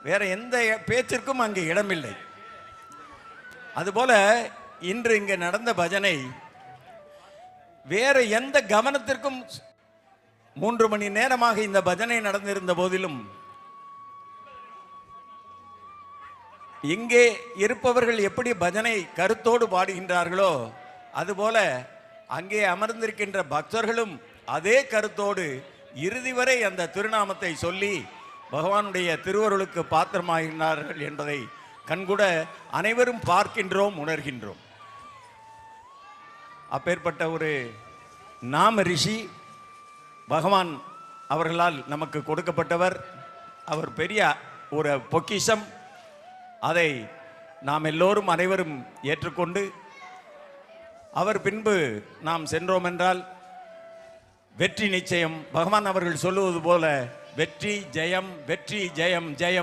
வேற எந்த பேச்சிற்கும் அங்கே இடமில்லை. அதுபோல இன்று இங்கே நடந்த பஜனை வேற எந்த கவனத்திற்கும் 3 மணி நேரமாக இந்த பஜனை நடந்திருந்த போதிலும் இங்கே இருப்பவர்கள் எப்படி பஜனை கருத்தோடு பாடுகின்றார்களோ அதுபோல அங்கே அமர்ந்திருக்கின்ற பக்தர்களும் அதே கருத்தோடு இறுதி வரை அந்த திருநாமத்தை சொல்லி பகவானுடைய திருவருளுக்கு பாத்திரமாகின்றார்கள் என்பதை கண்கூட அனைவரும் பார்க்கின்றோம், உணர்கின்றோம். அப்பேற்பட்ட ஒரு நாம ரிஷி பகவான் அவர்களால் நமக்கு கொடுக்கப்பட்டவர். அவர் பெரிய ஒரு பொக்கிஷம். அதை நாம் எல்லோரும் அனைவரும் ஏற்றுக்கொண்டு அவர் பின்பு நாம் சென்றோம் என்றால் வெற்றி நிச்சயம். பகவான் அவர்கள் சொல்லுவது போல வெற்றி ஜெயம், வெற்றி ஜெயம், ஜெயம்.